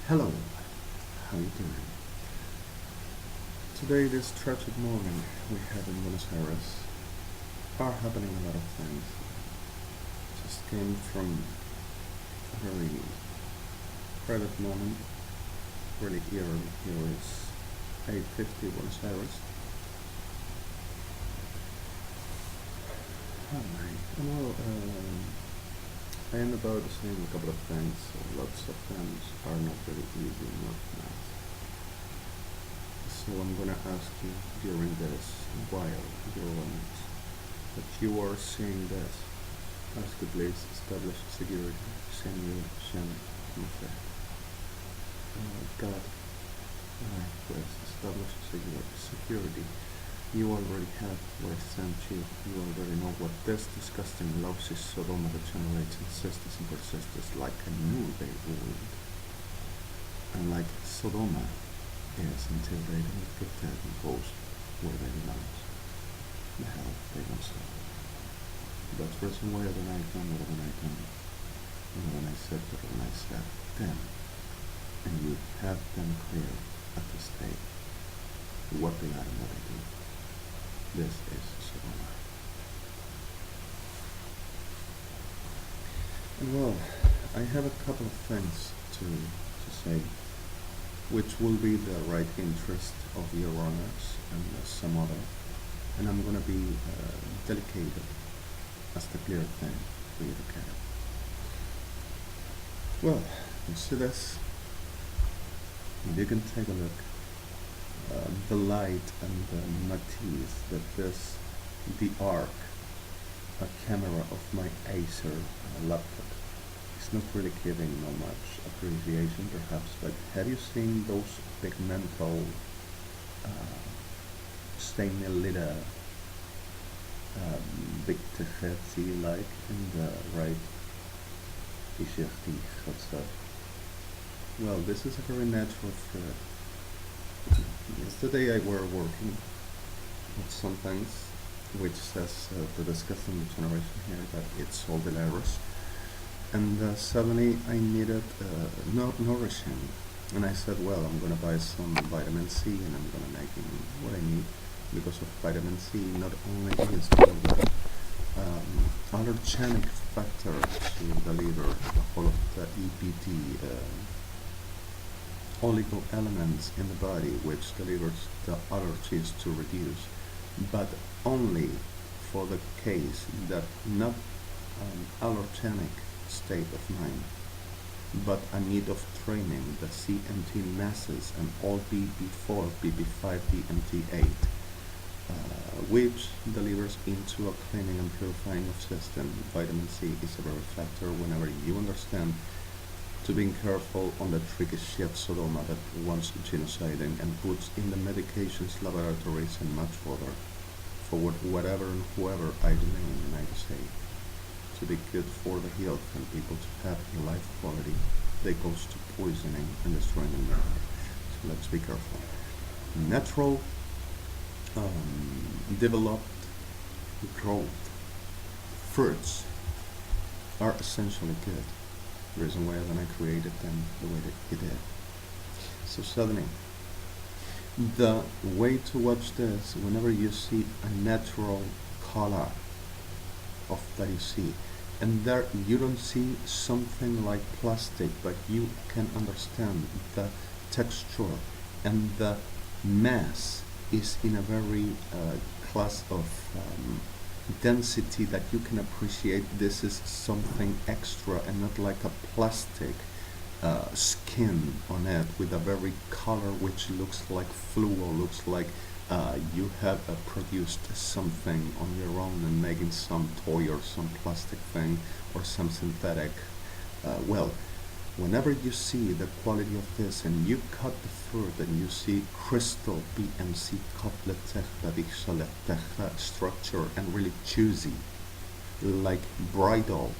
Hello, how you doing? Today, this tragic morning we have in Buenos Aires are happening a lot of things. Just came from a very private moment, really eerie. Here is 8:50 Buenos Aires. Alright, I am about to say a couple of things. Lots of things are not very easy, not nice. So I'm gonna ask you during this, while you're on it, that you are seeing this. Ask you please establish security. Shen, okay. God, please establish security. You already have what I sent you. You already know what this disgusting lousy Sodoma that generates insistence and persistence like I knew they would. And like Sodoma is until they don't get that imposed where they belong. The hell they themselves. That's the reason why when I done what I done. When I said what I said then. And you have them clear at this stage what they are and what they do. This is Sodoma. Well, I have a couple of things to say, which will be the right interest of your honors and some other, and I'm gonna be delicate as the clear thing for you to carry. Well, you see this? You can take a look. The light and the Matisse that the arc, a camera of my Acer laptop, is not really giving no much appreciation perhaps, but have you seen those pigmental stained big tefetzi like in the right t-shirt? Well, this is a very natural thread. Yesterday I were working with some things which says to discuss in the generation here that it's all hilarious, and suddenly I needed nourishing, and I said, well, I'm gonna buy some vitamin C and I'm gonna make what I need, because of vitamin C not only is one of the allergenic factor to deliver the whole of the EPD oligo elements in the body which delivers the allergies to reduce, but only for the case that not allergenic state of mind, but a need of training the CMT masses and all BB4, BB5, DMT8, which delivers into a cleaning and purifying of system. Vitamin C is a very factor whenever you understand to being careful on the tricky shit Sodoma that wants genociding and puts in the medications laboratories and much further for whatever and whoever I name and I say to be good for the health and people to have a life quality that goes to poisoning and destroying the environment. So let's be careful. Natural developed growth fruits are essentially good. The reason why when I created them the way that it did. So suddenly, the way to watch this, whenever you see a natural color of that you see, and there you don't see something like plastic, but you can understand the texture and the mass is in a very class of density that you can appreciate. This is something extra and not like a plastic skin on it with a very color which looks like fluo, looks like you have produced something on your own and making some toy or some plastic thing or some synthetic. Well, whenever you see the quality of this and you cut the fruit and you see crystal BMC couplet structure and really choosy, like bridal,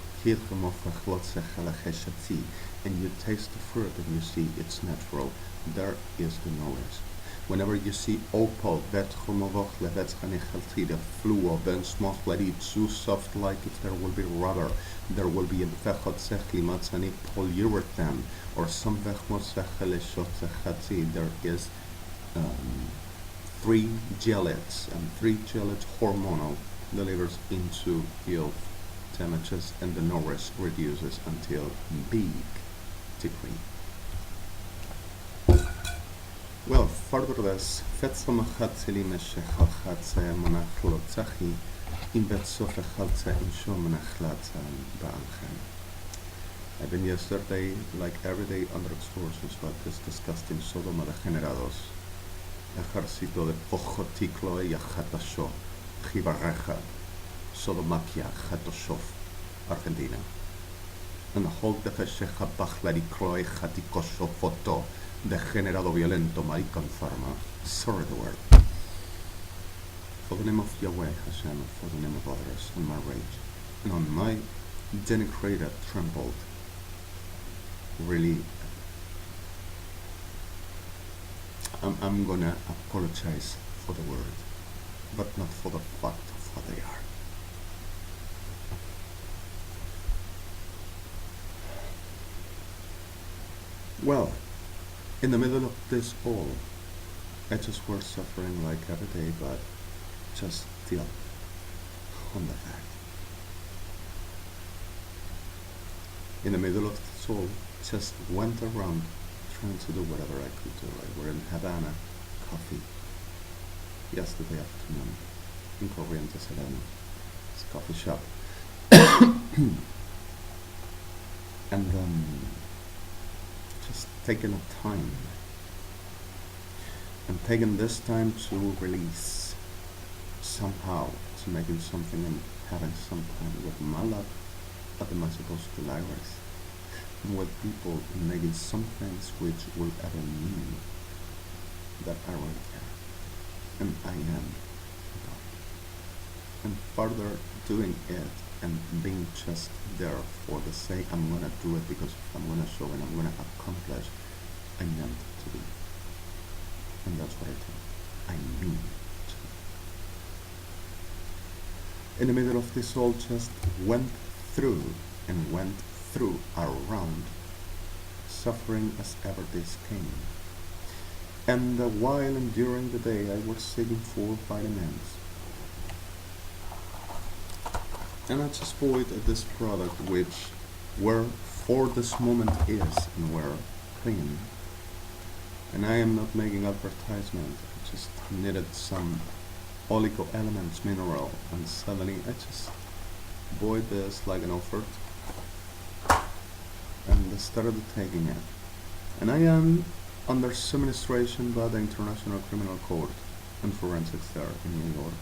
and you taste the fruit and you see it's natural, there is the knowledge. Whenever you see opal, vet homovocle, vet hanechaltide, fluo, ben smochlarit, zu soft like if there will be rubber, there will be a vechot sechlimat sani polyurethane, or some vechmot secheleshot sechatzi, there is three gelates, and three gelates hormonal delivers into your temperatures and the nourish reduces until big degree. Well, further this, fetzama chatzeli meshechalchatze monachlotzachi, in betsofe chaltze in shomenachlatze ba'anchem. I've been yesterday, like every day, under excursions, but this discussed in Sodoma de Generados, Ejército de Pojoticlo y Ajatasho, Jibarreja, Sodomaquia, Jatoshov, Argentina. And the whole de Fesheja Bachlari Croy Jaticosho Foto, Degenerado Violento, Marican Pharma, sorry the word. For the name of Yahweh Hashem, for the name of others, on my rage, and on my denigrated, trembled, really, I'm gonna apologize for the word, but not for the fact of what they are. Well, in the middle of this all, I just was suffering like every day, but just still on the fact. In the middle of this all, just went around trying to do whatever I could do. I were in Havana, coffee, yesterday afternoon, in Corrientes Sereno, it's a coffee shop. And just taking a time, and taking this time to release somehow, to making something and having some time with my love, what am I supposed to liars? And with people making some things which will ever mean that I really care, and I am about it. And further doing it and being just there for the sake, I'm gonna do it because I'm gonna show and I'm gonna accomplish, I meant to be. And that's what I did. I mean to be. In the middle of this all, just went through around, suffering as ever this came. And while and during the day I was seeking for vitamins. And I just bought this product which were for this moment is and were clean. And I am not making advertisement, I just needed some oligo elements mineral, and suddenly I just bought this like an offer and started taking it. And I am under administration by the International Criminal Court and forensics there in New York.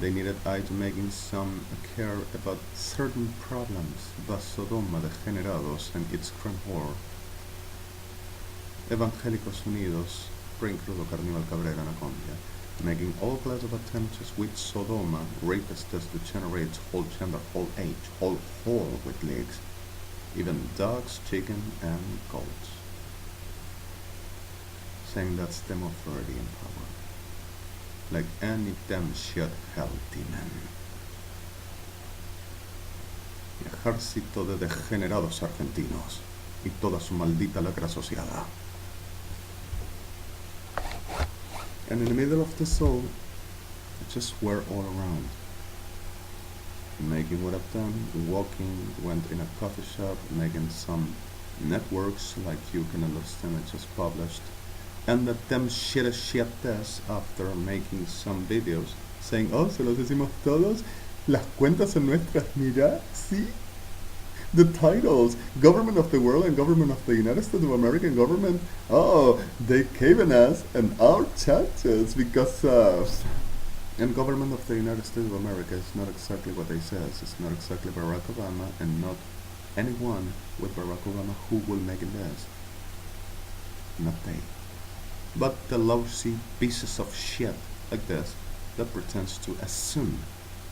They needed I to making some care about certain problems, Sodoma degenerados and its crime war. Evangélicos Unidos, Brincrudo Carnival Cabrera Anaconda, making all class of attempts with Sodoma, rapists, degenerates, whole gender, whole age, whole with legs, even dogs, chicken, and goats. Saying that's them authority and power. Like any damn shit healthy man. Ejército de degenerados argentinos y toda su maldita lacra asociada. And in the middle of the soul, I just were all around. Making what I've done, walking, went in a coffee shop, making some networks like you can understand, I just published. And that them shit this after making some videos saying, oh, se los decimos todos, las cuentas son nuestras, mira, sí. The titles, Government of the World and Government of the United States of America Government, oh, they given us and our churches because of... And Government of the United States of America is not exactly what they says. It's not exactly Barack Obama and not anyone with Barack Obama who will make this. Not they. But the lousy pieces of shit like this that pretends to assume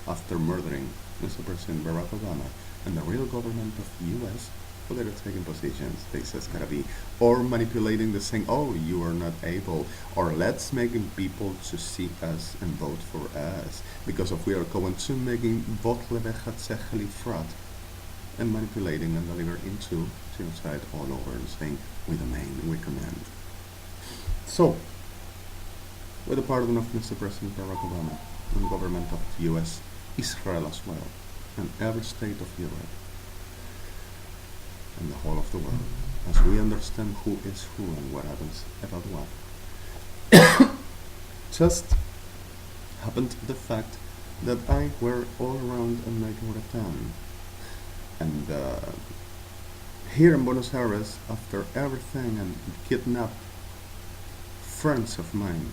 after murdering Mr. President Barack Obama and the real government of the US Well, they're taking positions, they says gotta be, or manipulating the saying, oh, you are not able, or let's making people to see us and vote for us, because if we are going to making vote frat and manipulating and deliver into genocide all over and saying we domain, we command. So, with the pardon of Mr. President Barack Obama and the government of the US, Israel as well, and every state of Europe, and the whole of the world, as we understand who is who and what happens about what. Just happened the fact that I were all around in Metropolitan, and here in Buenos Aires, after everything, and kidnapped friends of mine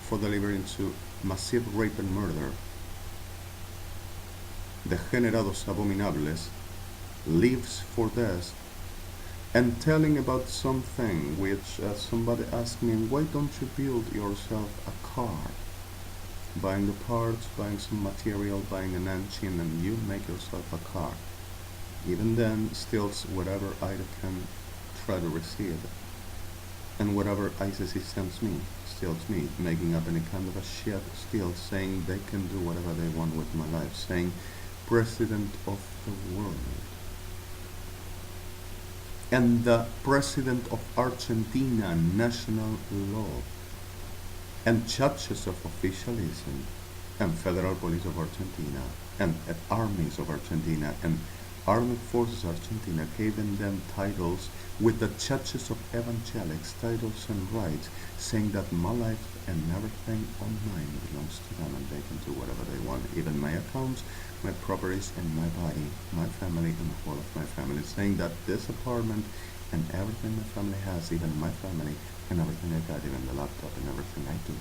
for delivering to massive rape and murder, degenerados abominables, lives for this, and telling about something which somebody asked me, why don't you build yourself a car? Buying the parts, buying some material, buying an engine, and you make yourself a car. Even then, steals whatever I can try to receive. And whatever ICC sends me, steals me, making up any kind of a shit, still saying they can do whatever they want with my life, saying President of the world. And the President of Argentina, national law, and judges of officialism, and Federal Police of Argentina, and armies of Argentina, and Armed Forces Argentina, giving them titles with the judges of evangelics, titles and rights, saying that my life and everything on mine belongs to them and they can do whatever they want. Even my accounts, my properties, and my body, my family, and the whole of my family, saying that this apartment and everything my family has, even my family and everything I got, even the laptop and everything I do,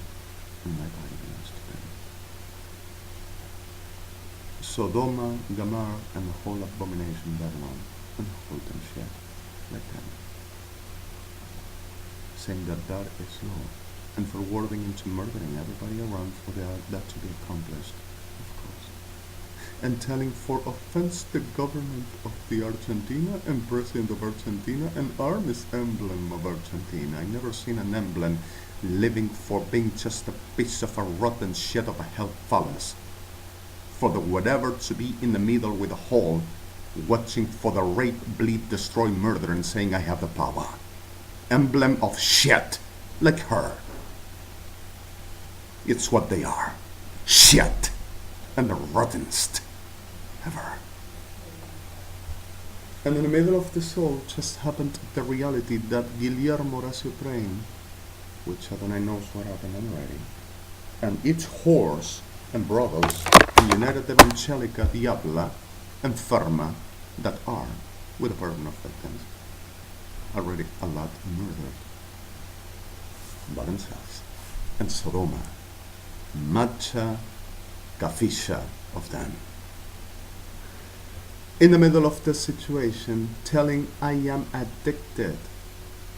and my body belongs to them. Sodoma, Gomorrah, and the whole abomination Babylon, and hold them shit like them, saying that that is law, and forwarding into murdering everybody around for that to be accomplished, of course, and telling for offense the government of the Argentina and President of Argentina and army's emblem of Argentina. I never seen an emblem living for being just a piece of a rotten shit of a hell phallus, for the whatever to be in the middle with a hole, watching for the rape, bleed, destroy, murder, and saying I have the power. Emblem of shit, like her. It's what they are. Shit. And the rottenest ever. And in the middle of this all just happened the reality that Guillermo Horacio Train, which Adonai knows what happened already, and each horse and brothers, United Evangelica Diabla, and Ferma, that are, with the pardon of victims, already a lot murdered by themselves. And Sodoma, Macha Kafisha of them. In the middle of the situation, telling I am addicted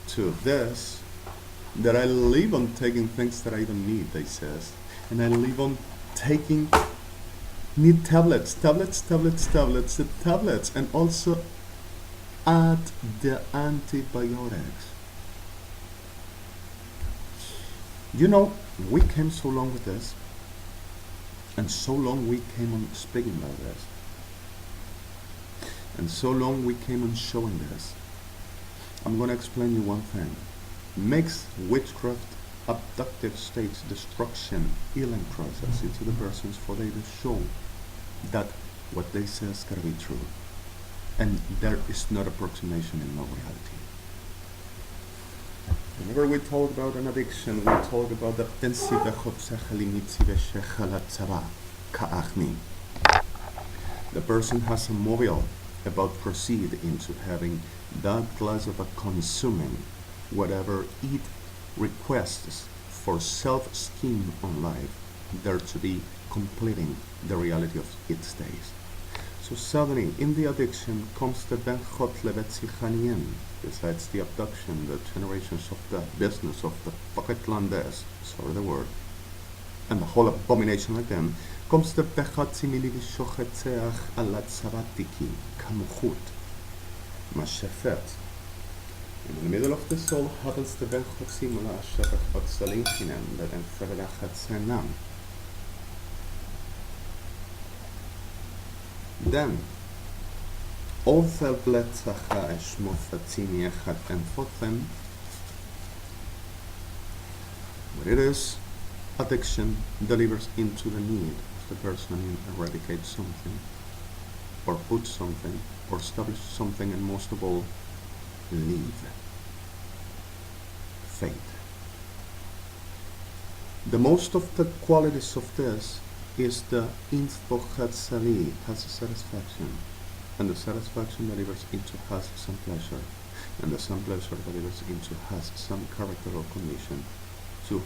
to this, that I live on taking things that I don't need, they says, and I live on taking need tablets, and also add the antibiotics. You know, we came so long with this, and so long we came on speaking about this, and so long we came on showing this. I'm going to explain you one thing. Makes witchcraft, abductive states, destruction, healing process into the persons for they to show that what they say is gotta be true, and there is not approximation in no reality. Whenever we talk about an addiction, we talk about the the person has a mobile about proceed into having that class of a consuming whatever it requests for self-scheme on life, there to be completing the reality of its days. So suddenly, in the addiction comes the benchot levetzichanim, besides the abduction, the generations of the business of the Paketlandes, sorry the word, and the whole abomination like them, comes the bechat simili v'shochetzeach alat sabatiki, kamuchut, Mashafet. In the middle of the soul happens the Benchot Simula Shafet Hot Salinkinam that and Ferrachat Sanam. Then Other BLYTT Eshmofatini Echat and Fotem. What it is, addiction delivers into the need of the person to eradicate something, or put something, or establish something, and most of all, leave. Fate. The most of the qualities of this is the Infochat Sali, has a satisfaction, and the satisfaction delivers into has some pleasure, and the some pleasure delivers into has some character or condition to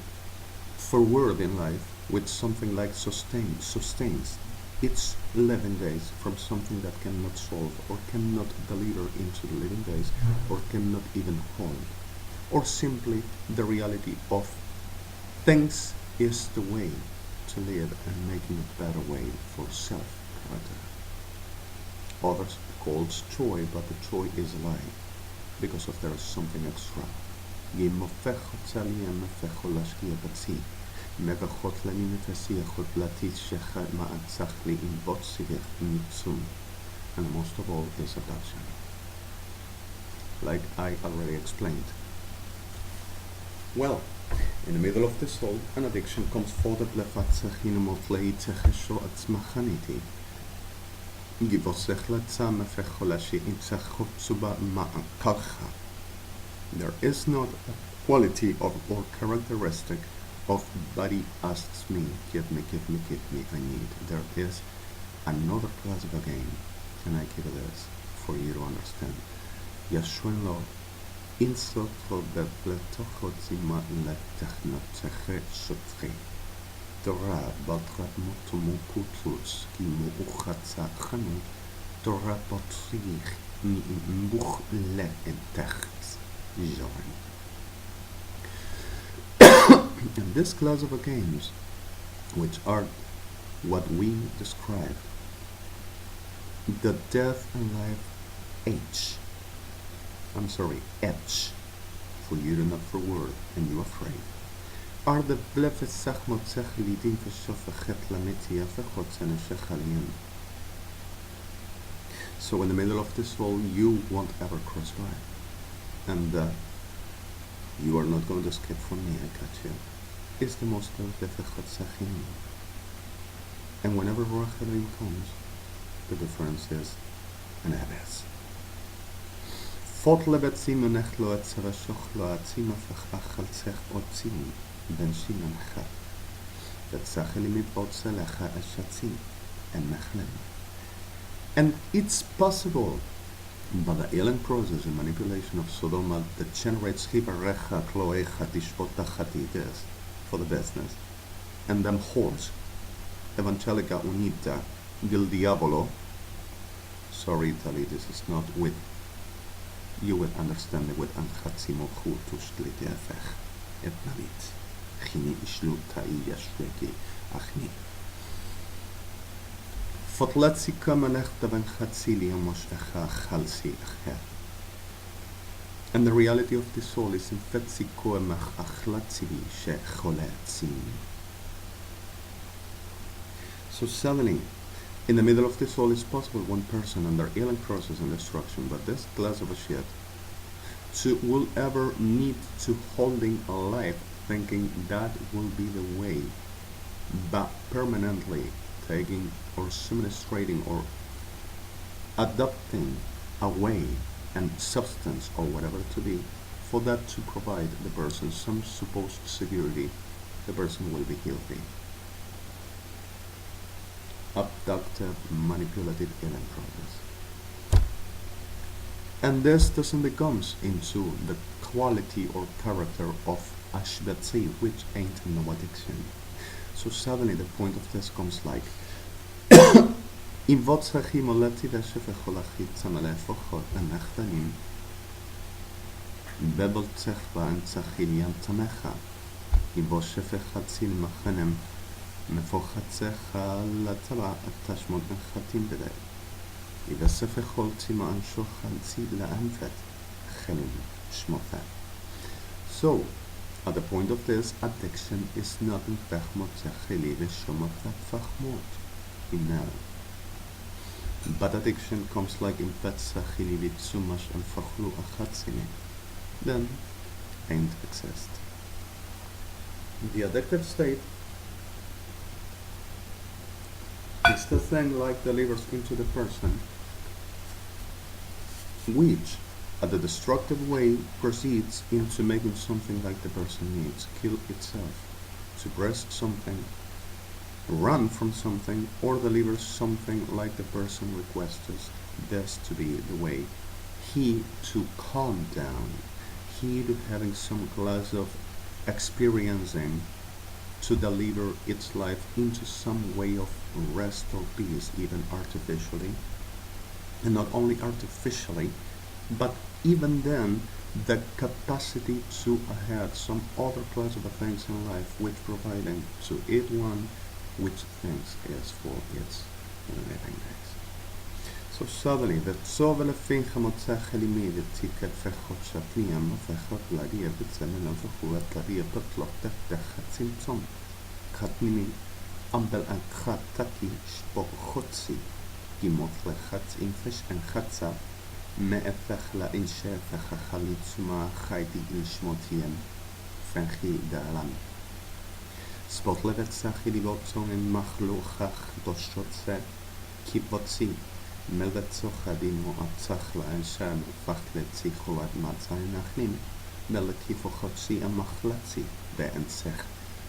forward in life with something like sustains its living days from something that cannot solve or cannot deliver into the living days or cannot even hold, or simply the reality of things is the way to live and making a better way for self-character. Others calls joy, but the joy is a lie because of there is something extra. Megachot leminetasi achot blatit shechat ma'atzachli in botsivich mitzum, and most of all is addiction. Like I already explained. Well, in the middle of the soul, an addiction comes for the blefatzechin motlei techesho atzmachaniti. Givosech latzam fecholashi imsachot suba ma'akalcha. There is not a quality of or characteristic of body asks me, give me, I need. There is another class of a game, and I give it this for you to understand. Yashuen lo insot lo bebletochot zima letechnotzeche shotri. Torah batrat motomu kutlus ki muuchatza chanu Torah botrich mi imbuch le entechts join. And this class of games, which are what we describe, the death and life H, for you to not for word and you afraid, are the blefesach motzech lidim v'shofachet lametia v'chotzen shechaliyim. So in the middle of this soul, you won't ever cross by, and you are not going to escape from me, I got you. Is the most of the Chatzachim. And whenever Ruach comes, the difference is an abyss. Fot lebet simonech lo et savashoch lo atzim afach achaltzech otzim ben shinon chat. Bet sachelimit otzelecha eshatzim and mechlem. And it's possible by the healing process and manipulation of Sodoma that generates chibarecha kloecha tishpota chatides for the business, and them whores, evangelica unita del diavolo. Sorry, Italy, this is not with, you will understand it with anchatzimo chutush glitefech et navit chini ishlu tai yashveki achni. Fotletzi kamenech deven chatzili amosh echa chalsi echet. And the reality of the soul is in fetzi koemach achlatzili she choletzim. So suddenly, in the middle of the soul is possible one person under healing process and destruction, but this glass of a shit will ever need to holding a life thinking that will be the way, but permanently taking or administrating or adopting a way and substance or whatever to be for that to provide the person some supposed security, the person will be healthy. Abductive, manipulative healing process. And this doesn't becomes into the quality or character of Ashbetzi, which ain't no addiction. So suddenly the point of this comes like אם בוצחים עולתי והשפך הולכי צמלה פחות לנחתנים בבולצך ואנצחים ים תמך אם בו שפך חציל מחנם מפוחצך לצבע התשמות נחתים בדי. إذا سفخولتي ما أنشو خالتي لأنفت خلين شموفت. So, at the point of this, addiction is not in fechmot zachili v'shomot fachmot inel. But addiction comes like in fet zachili v'tzumash and fachlu achatzini. Then, ain't exist. The addicted state is the thing like delivers into the person, which at the destructive way proceeds into making something like the person needs, kill itself, suppress something, run from something, or deliver something like the person requests this to be the way. He to calm down, he to having some class of experiencing to deliver its life into some way of rest or peace, even artificially, and not only artificially, but even then, the capacity to have some other class of things in life which providing to it one which things is for its living days. So suddenly, the tzovele fincha motzacheli the ticket fechot shatniam fechot laria bitzemelam fechuat laria petlok techchatzim tzom chatnimi ambel an chataki shpok chotzi gimot lechatz infish and chatza me'efech la inshefech chalitzuma chayti ilshmotiem fenchi da'alam spot levet sachi libotzon in machluchach doshotze kibotzi melvet sochadim mo'atzach la ensham fachle tzichuat matzai nachnim melekifo chotzi amachlatzi be'ensech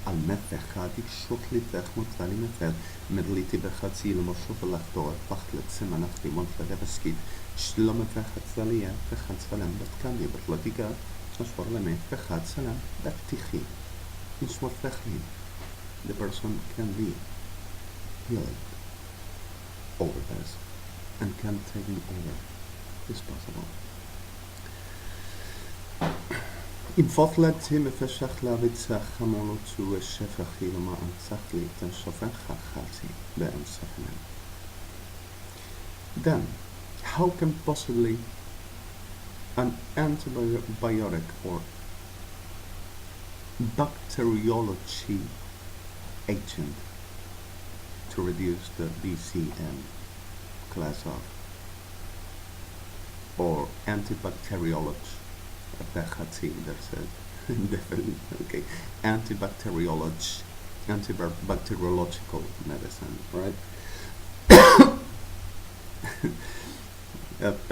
על מפחד יקשות ליתך מוצא לי מפל מדליתי בחצי למושו ולחדור פחד לצמנח לימון פלדבסקית שלא מפחד צליה פחד צלם בתקנדי בתלתיקה אשבור למי פחד צלם בתיכי נשמור פחדים. The person can be healed over this and can take it over. It's possible. אם פותלת מפשח להביצח המולו צו שפחי למה אנצח ליתן שופך חצי באמצחנם. Then, how can possibly an antibiotic or bacteriology agent to reduce the BCM class of or antibacteriology that's it. Definitely. Okay. Antibacteriological medicine, right? Okay.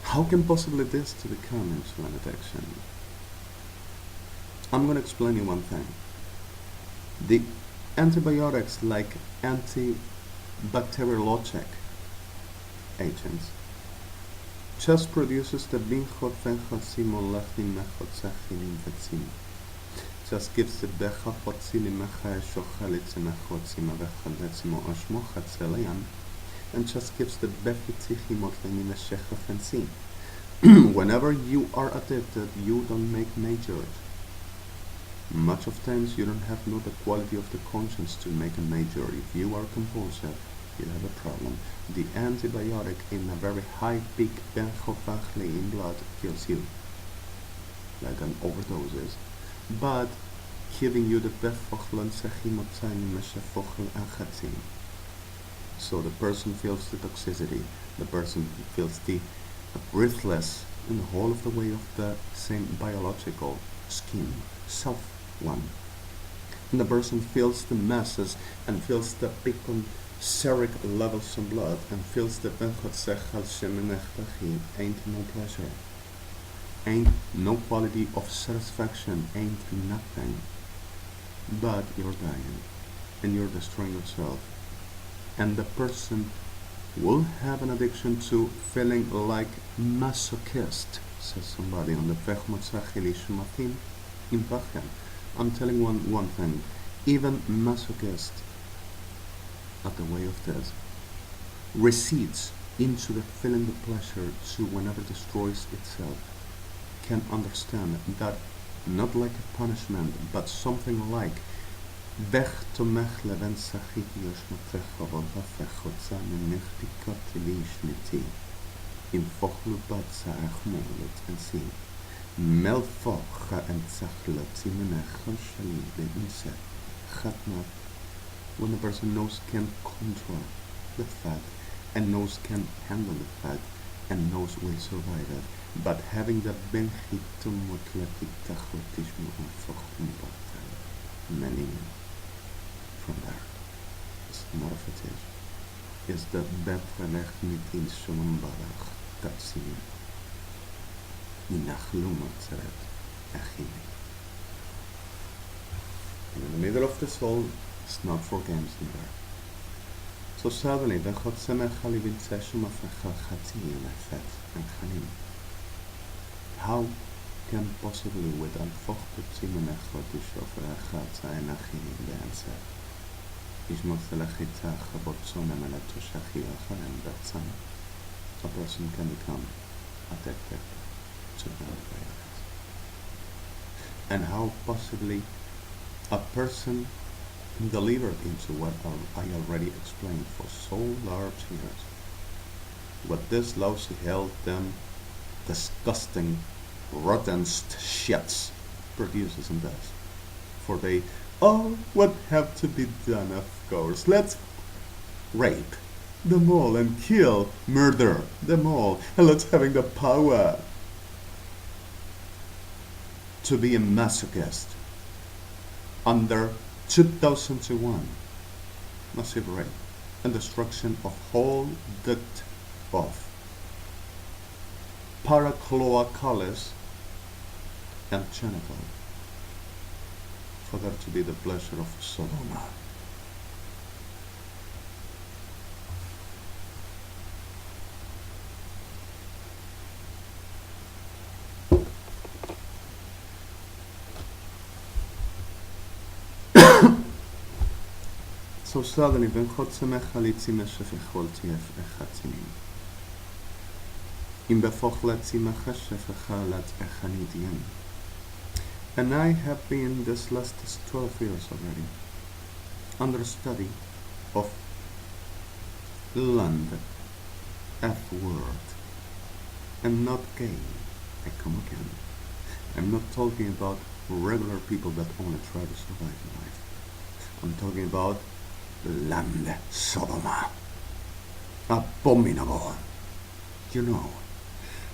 How can possibly this to become into an addiction? I'm going to explain you one thing. The antibiotics like antibacteriologic agents just produces the binchot fenchotzim olachnim mechotzachinim vetzim. Just gives the bechachotzilim mecha shochalitzim mechotzim avechaletzim o ashmochatzelayam, and just gives the befitichim otlenim meshechafensim. Whenever you are addicted, you don't make majors. Much of times you don't have no the quality of the conscience to make a major. If you are compulsive, you have a problem. The antibiotic in a very high peak benchofachli in blood kills you, like an overdose is. But giving you the befachlan sechimotzaim meshefochl achatzim. So the person feels the toxicity, the person feels the breathless in the whole of the way of the same biological scheme, self one. And the person feels the masses and feels the big seric levels in blood and feels the ain't no pleasure, ain't no quality of satisfaction, ain't nothing. But you're dying and you're destroying yourself. And the person will have an addiction to feeling like masochist, says somebody on the I'm telling one thing, even masochist at the way of this recedes into the feeling the pleasure to whenever destroys itself, can understand that not like a punishment but something like Weg tomech leven sachit yoshmotech avavafech otzane nechtikot lishniti. In fochlubat saachmolet and see. Melfocha and tzachlet simenechon shali be'inse. Chatnat. When the person knows can control the fat and knows can handle the fat and knows will survive it. But having the benchitum mutlatik tachotishmu unfochumbatel. Many from there. It's not a fetish. It's the betrelech mit in shalom barach tatsim. Inachlumatzeret achimi. In the middle of the soul, it's not for games neither. So suddenly, the Chotsemech Halivin session of Chatzim Efet and Chanim. How can possibly with Alfoch Tutzim and Echotish of Echatza and Achinim the answer? Ishmotzelachitza Chabotzonem and Atushachiyach and Batzam. A person can become addicted to them. And how possibly a person delivered into what I already explained for so large years. What this lousy hell, them disgusting, rotten shits produces and does. For they all what have to be done, of course. Let's rape them all and kill, murder them all, and let's having the power to be a masochist under 2001 massive rape and destruction of whole duct of paracloacales and genital for there to be the pleasure of Sodoma. So suddenly, ben Chotsemech Halitzim Eshefechol Tief Echatzimim. Im Befoch Latzim Echashefechalat Echanidiem. And I have been this last 12 years already under study of land, F word, and not gay. I come again. I'm not talking about regular people that only try to survive in life. I'm talking about land Sodoma. Abominable. You know.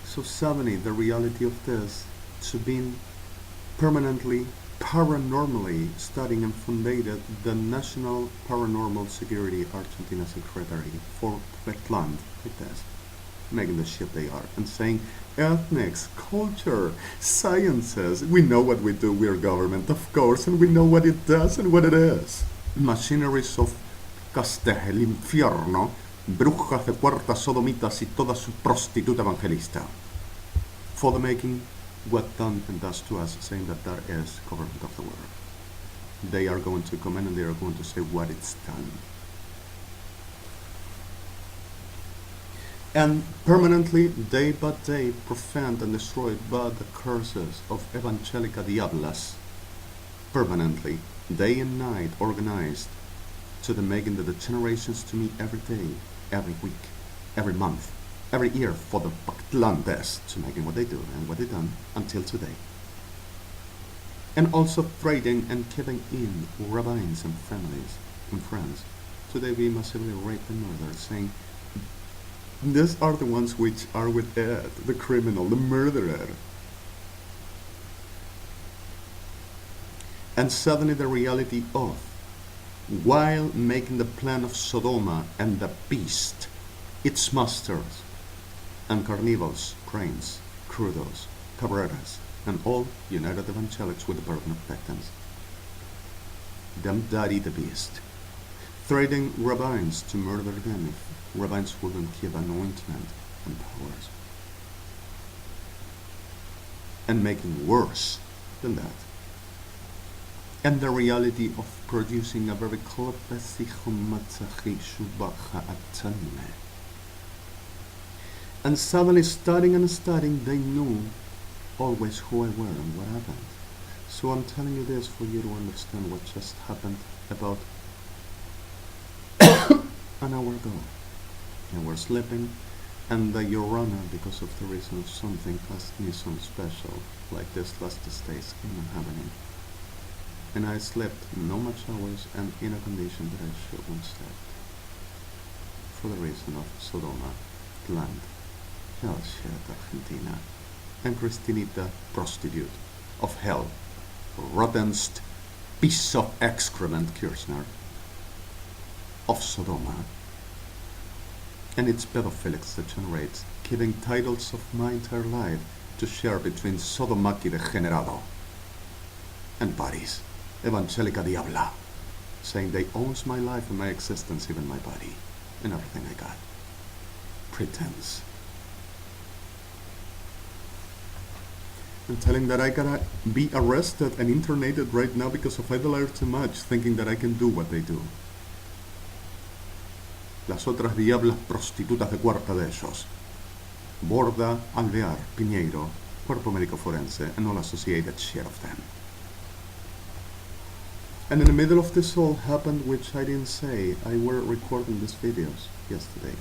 So suddenly the reality of this to being permanently, paranormally studying and funded the National Paranormal Security Argentina Secretary for Wetland like this, making the shit they are, and saying ethnics, culture, sciences, we know what we do, we're government of course, and we know what it does and what it is. Machineries of Caste el Infierno, brujas de puertas sodomitas y toda su prostituta evangelista. For the making what done and does to us, saying that that is government of the world. They are going to come in and they are going to say what it's done. And permanently, day by day, profaned and destroyed by the curses of Evangelica Diablas. Permanently, day and night, organized to the making the generations to meet every day, every week, every month, every year for the Pactlandes to making what they do and what they done until today. And also trading and killing in rabbis and families and friends. Today we massively rape and murder, saying these are the ones which are with it, the criminal, the murderer. And suddenly the reality of, while making the plan of Sodoma and the beast, its masters, and carnivals, cranes, crudos, cabreras, and all united evangelics with the burden of victims. Them daddy the beast, threatening rabbins to murder them if rabbins wouldn't give anointment and powers. And making worse than that. And the reality of producing a very and suddenly studying and studying, they knew always who I were and what happened. So I'm telling you this for you to understand what just happened about an hour ago. And we're sleeping, and Your Honor, because of the reason of something, asked me some special, like this last days came and happening. And I slept no much hours and in a condition that I shouldn't sleep. For the reason of Sodoma, land, hell shit, Argentina, and Cristinita, prostitute of hell, rottenest piece of excrement, Kirchner, of Sodoma, and its pedophilics degenerates, giving titles of my entire life to share between Sodomaki degenerado and Paris, Evangelica Diabla, saying they owns my life and my existence, even my body, and everything I got. Pretense. And telling that I gotta be arrested and internated right now because of I lied too much, thinking that I can do what they do. Las otras diablas prostitutas de cuarta de ellos. Borda, Alvear, Piñeiro, Cuerpo Médico Forense, and all associated shit of them. And in the middle of this all happened, which I didn't say, I were recording these videos yesterday.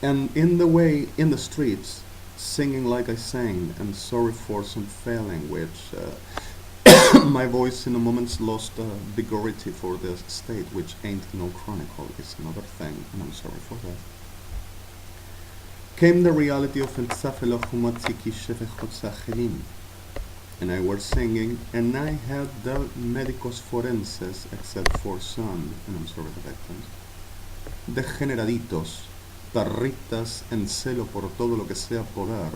And in the way, in the streets, singing like I sang, and sorry for some failing, which my voice in a moment's lost vigority for the state, which ain't no chronicle, it's another thing, and I'm sorry for that. Came the reality of El Tzafelo Humatziki Shefechot Sachelim. And I was singing, and I had the médicos forenses, except for some, and I'm sorry the victims, degeneraditos, tarritas en celo por todo lo que sea poder,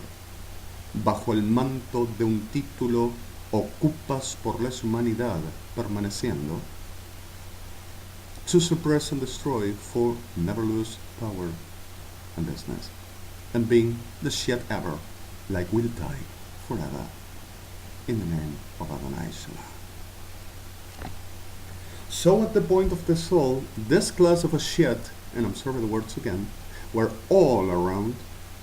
bajo el manto de un título ocupas por la humanidad, permaneciendo, to suppress and destroy for never lose power and business, and being the shit ever, like we'll die forever, in the name of Adonai Shalom. So at the point of the soul, this class of a shit, and I'm sorry the words again, were all around,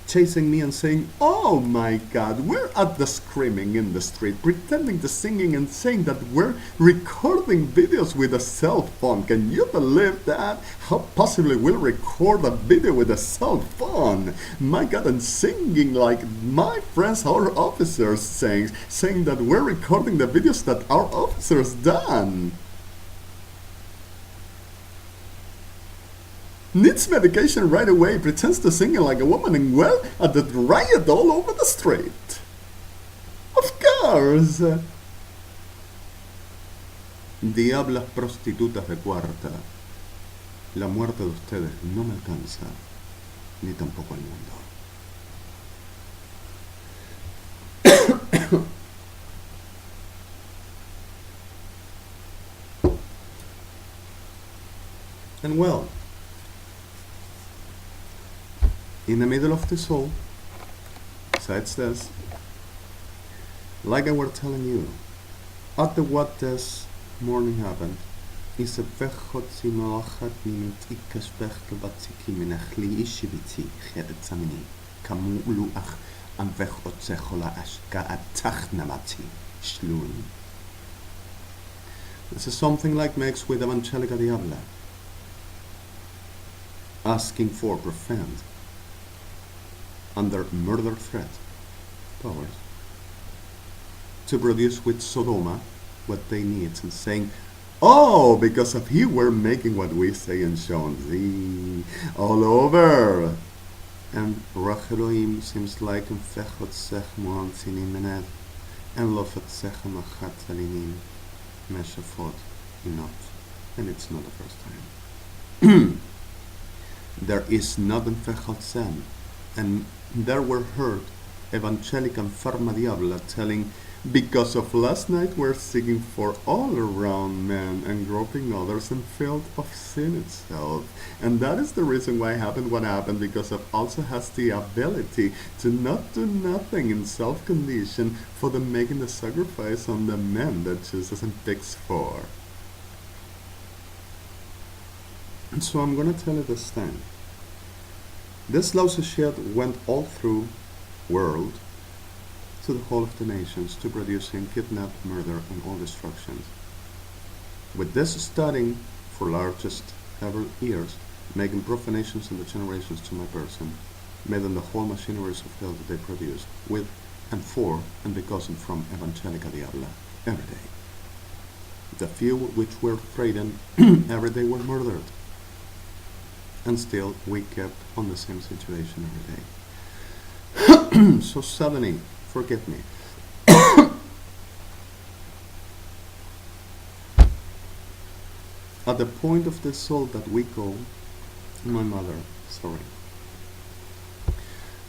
chasing me and saying, oh my God, we're at the screaming in the street, pretending to singing and saying that we're recording videos with a cell phone. Can you believe that? How possibly we'll record a video with a cell phone? My God, and singing like my friends, our officers, saying that we're recording the videos that our officers done. Needs medication right away, pretends to sing like a woman, and well, at the riot all over the street. Of course. Diablas prostitutas de cuarta. La muerte de ustedes no me alcanza, ni tampoco el mundo. And well, in the middle of the soul, besides this, like I were telling you, at the what this morning happened, is a vechot simachat minut ikashbech batziki minachli ishibiti cheretzamini kamu luach am vechot zechola ashka atachnamati shlun. This is something like mixed with Evangelica Diabla, asking for profound, under murder threat, powers, to produce with Sodoma what they need, and saying, oh, because of you we're making what we say and shown thee all over. And Rach Elohim seems like Fechot Sech Moan Sinim Menet, and Lofet Sech Machat Salinim Meshafot Inot. And it's not the first time. There is not in Fechot Sem, and there were heard Evangelic and Farma Diabla telling, because of last night we're seeking for all around men and groping others and filled of sin itself. And that is the reason why happened what happened, because of also has the ability to not do nothing in self-condition for the making the sacrifice on the men that Jesus and picks for. And so I'm gonna tell you this thing. This lousy shit went all through world, to the whole of the nations, to producing kidnap, murder, and all destructions. With this studying for largest ever years, making profanations in the generations to my person, made in the whole machineries of hell that they produce, with and for and because and from Evangelica Diabla, every day. The few which were threatened every day were murdered, and still we kept on the same situation every day. So suddenly, forgive me. At the point of the soul that we call my mother, sorry.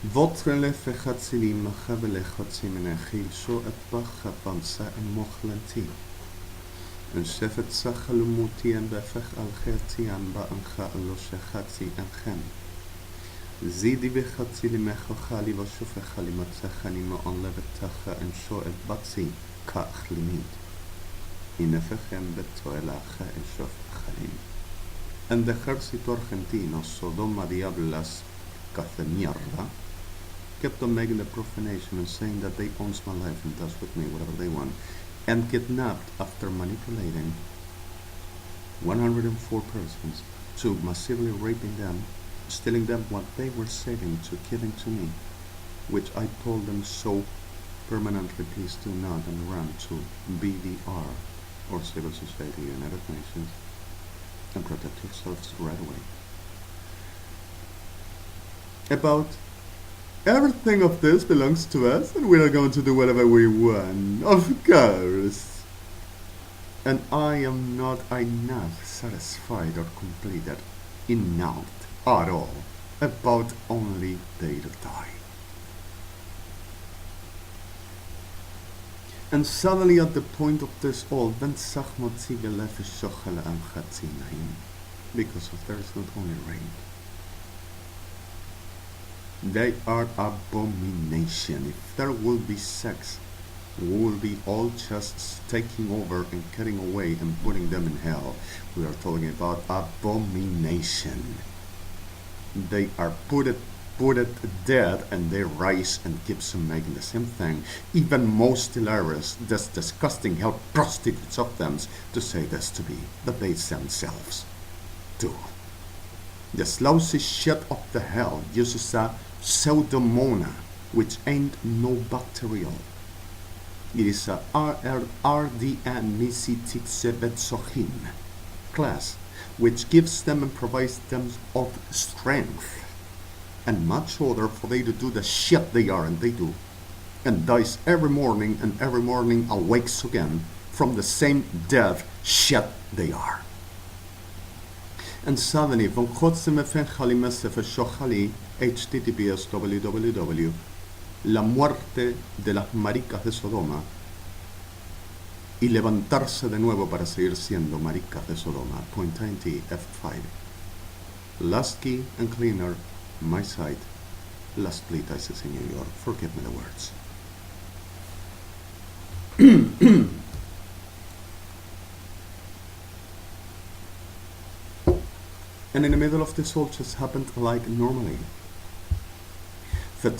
Votre le fechatzilim machavele chatzim enechil sho et bacha bansa en mochlanti. En shefet sachalumuti en befech al chertian ba ancha alo shechatzi enchem. Zidi bechatzili mechochali vashufechali matzachani ma'on levetacha en sho et batzi ka'ach limit. Inefechem betoelacha en shofechalim. En de ejército argentino, Sodoma Diablas Cacemierda, kept on making the profanation and saying that they owns my life and does with me whatever they want, and kidnapped after manipulating 104 persons to massively raping them, stealing them what they were saving to giving to me, which I told them so permanently, please do not, and run to BDR, or Civil Society United Nations, and protect yourselves right away. About everything of this belongs to us, and we are going to do whatever we want, of course. And I am not enough satisfied or completed, enough at all, about only they to die. And suddenly at the point of this all, because of there is not only rain. They are abomination. If there will be sex, we will be all just taking over and cutting away and putting them in hell. We are talking about abomination. They are put it dead, and they rise and keeps on making the same thing. Even most hilarious, this disgusting hell prostitutes of them to say this to be that they themselves do. The lousy shit of the hell uses a pseudomona, which ain't no bacterial. It is a RDNICTIXEBETSOHIM class, which gives them and provides them of strength and much order for they to do the shit they are, and they do, and dies every morning, and every morning awakes again from the same death shit they are. And suddenly, von https www la muerte de las maricas de Sodoma y levantarse de nuevo para seguir siendo maricas de Sodoma. Point int F5. Last key and cleaner. My site, last BLYTT ISIS in New York. Forgive me the words. And in the middle of this all just happened like normally. And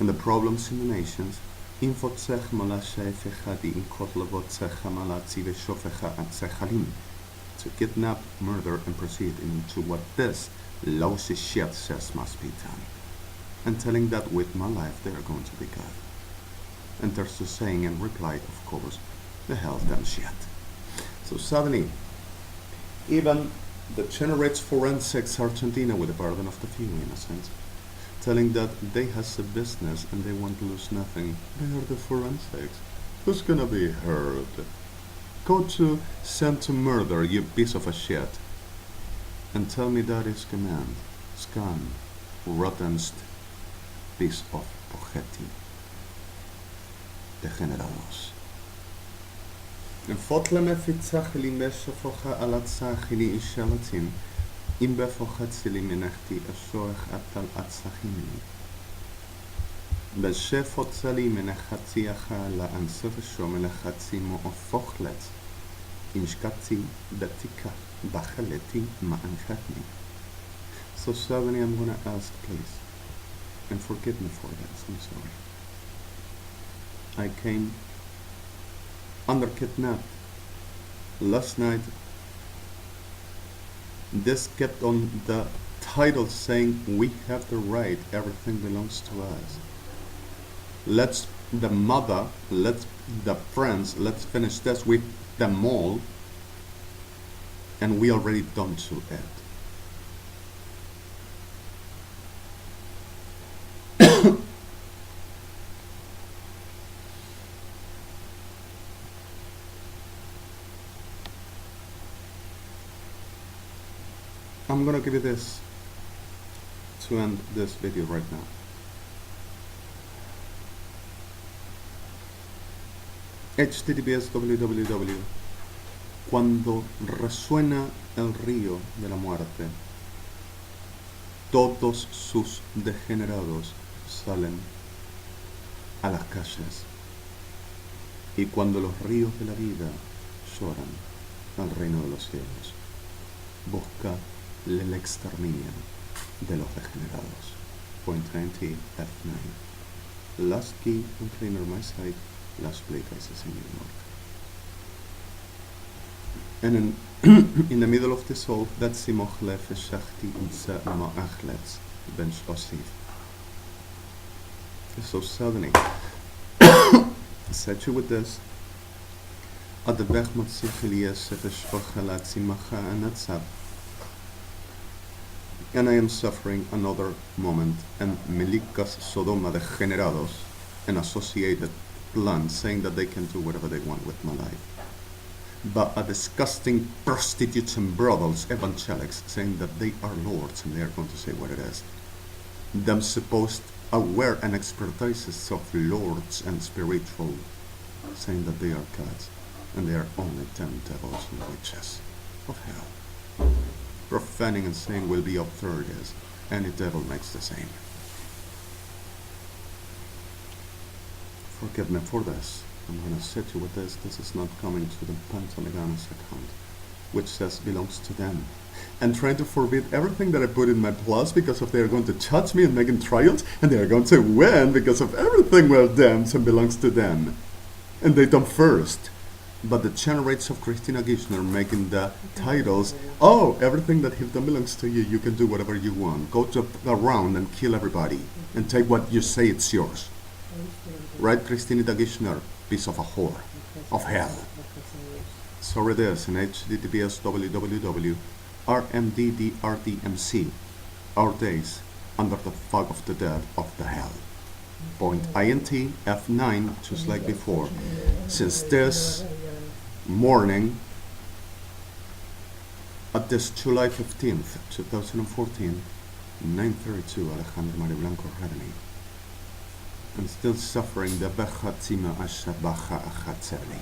the problems in the nations, to kidnap, murder, and proceed into what this lousy shit says must be done, and telling that with my life they are going to be good. And there's the saying in reply, of course, the hell damn shit. So suddenly, even the generates forensics Argentina with the burden of the few, in a sense, telling that they has a business and they want to lose nothing. They are the forensics. Who's gonna be hurt? Go to send to murder, you piece of a shit. And tell me that is command. Scum, rottenst piece of pogeti. Degenerados. En fotleme fitzachili meshofocha alatzachili ishalatin. Imbe fochatzili menachti ashoech atal atzachimini. בשפוצלי מנחציך לאנסוף שום לחצי מאופוכלת אינשקצי בתיקה בחלתי מאנחתני. So suddenly I'm gonna ask, please, and forgive me for this, I'm sorry. I came under kidnapped last night. This kept on the title saying we have the right, everything belongs to us. Let's the mother, let's the friends, let's finish this with them all, and we already done to it. I'm gonna give you this to end this video right now. HTTPS www. Cuando resuena el río de la muerte, todos sus degenerados salen a las calles. Y cuando los ríos de la vida lloran al reino de los cielos, busca el exterminio de los degenerados. Point 90 F9. Last key and cleaner my site, last BLYTT is in New York. And in the middle of this all, that's Simochlef Shachti Insa Ma'achlets Ben Shosif. So suddenly, set you with this. At the Bech Matsichilias Shefeshochalats Macha Anatsab. And I am suffering another moment, and Melikas Sodoma degenerados, an associated plan saying that they can do whatever they want with my life. But a disgusting prostitutes and brothels, evangelics, saying that they are lords and they are going to say what it is. Them supposed aware and expertises of lords and spiritual, saying that they are gods, and they are only 10 devils and witches of hell. Profaning and saying will be absurd as any devil makes the same. Forgive me for this. I'm gonna set you with this. This is not coming to the Pantaleganas account, which says belongs to them. And trying to forbid everything that I put in my plus because of they are going to judge me and making trials, and they are going to win because of everything well done and belongs to them. And they done first. But the channel rates of Christina Gishner making the titles, oh, everything that have done belongs to you, you can do whatever you want. Go to around and kill everybody and take what you say it's yours. Right, Christina Gishner, piece of a whore, of hell. So it is in HTTPS www. RMDDRDMC, our days under the fog of the dead of the hell. Point INT F9, just like before. Since this morning, at this July 15th, 2014, 9:32, Alejandro Mario Blanco REDEMI. I'm still suffering the Bechatzima Ashabacha Achatzerli.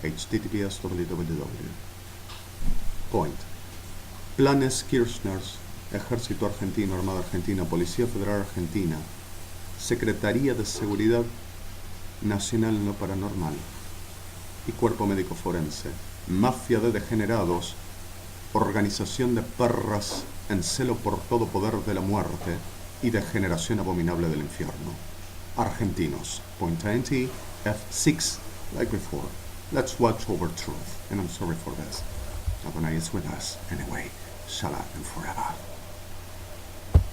HTTPS www. Point. Planes Kirchners, Ejército Argentino, Armada Argentina, Policía Federal Argentina, Secretaría de Seguridad Nacional en lo Paranormal y Cuerpo Médico Forense, Mafia de Degenerados, Organización de Perras en celo por todo poder de la muerte y degeneración abominable del infierno. Argentinos. Point INT F6, like before. Let's watch over truth, and I'm sorry for this. Adonai is with us anyway. Shalom and forever.